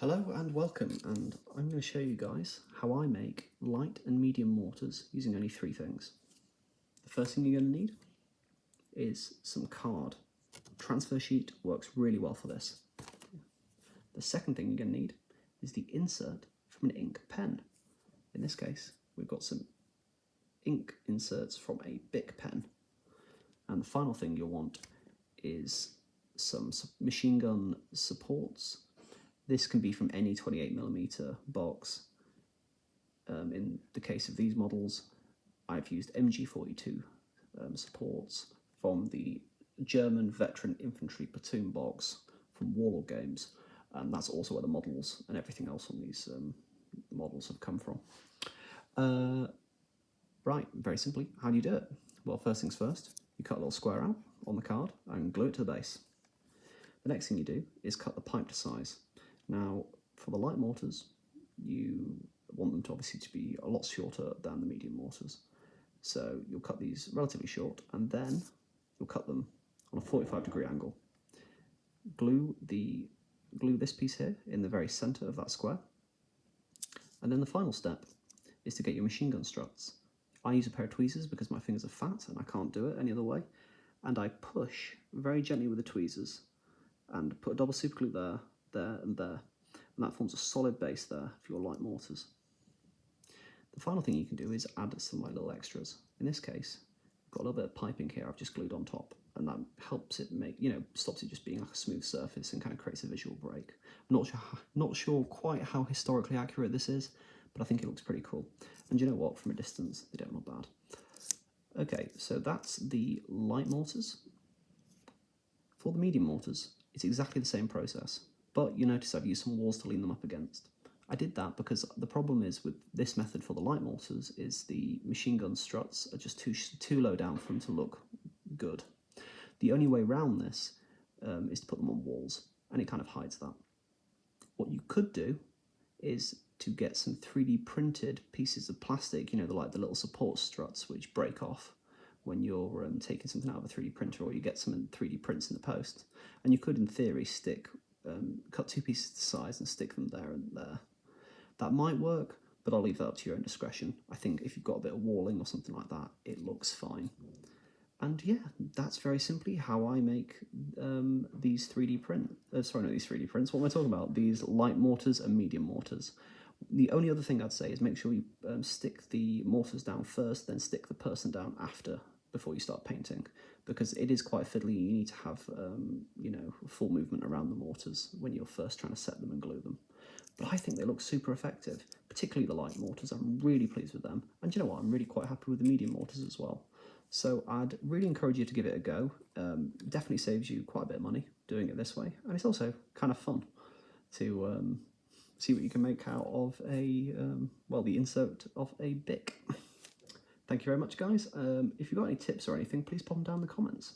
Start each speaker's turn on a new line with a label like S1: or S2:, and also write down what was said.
S1: Hello and welcome, and I'm going to show you guys how I make light and medium mortars using only three things. The first thing you're going to need is some card. Transfer sheet works really well for this. The second thing you're going to need is the insert from an ink pen. In this case, we've got some ink inserts from a Bic pen. And the final thing you'll want is some machine gun supports. This can be from any 28mm box. In the case of these models, I've used MG42 supports from the German Veteran Infantry Platoon box from Warlord Games, and that's also where the models and everything else on these models have come from. Right, very simply, how do you do it? Well, first things first, you cut a little square out on the card and glue it to the base. The next thing you do is cut the pipe to size. Now, for the light mortars, you want them to obviously to be a lot shorter than the medium mortars. So you'll cut these relatively short, and then you'll cut them on a 45-degree angle. Glue this piece here in the very center of that square. And then the final step is to get your machine gun struts. I use a pair of tweezers because my fingers are fat and I can't do it any other way. And I push very gently with the tweezers and put a double super glue there, and there. And that forms a solid base there for your light mortars. The final thing you can do is add some little extras. In this case, I've got a little bit of piping here I've just glued on top, and that helps it make, stops it just being like a smooth surface and kind of creates a visual break. I'm not sure quite how historically accurate this is, but I think it looks pretty cool. And you know what, from a distance, they don't look bad. Okay, so that's the light mortars. For the medium mortars, it's exactly the same process, but you notice I've used some walls to lean them up against. I did that because the problem is with this method for the light mortars is the machine gun struts are just too low down for them to look good. The only way around this is to put them on walls, and it kind of hides that. What you could do is to get some 3D printed pieces of plastic, the little support struts which break off when you're taking something out of a 3D printer, or you get some 3D prints in the post. And you could, in theory, cut two pieces to size and stick them there and there. That might work, but I'll leave that up to your own discretion. I think if you've got a bit of walling or something like that, it looks fine. And yeah, that's very simply how I make these 3D prints. Sorry, not these 3D prints. What am I talking about? These light mortars and medium mortars. The only other thing I'd say is make sure you stick the mortars down first, then stick the person down after, before you start painting, because it is quite fiddly. You need to have, full movement around the mortars when you're first trying to set them and glue them. But I think they look super effective, particularly the light mortars. I'm really pleased with them. And you know what? I'm really quite happy with the medium mortars as well. So I'd really encourage you to give it a go. Definitely saves you quite a bit of money doing it this way. And it's also kind of fun to see what you can make out of the insert of a Bic. Thank you very much, guys. If you've got any tips or anything, please pop them down in the comments.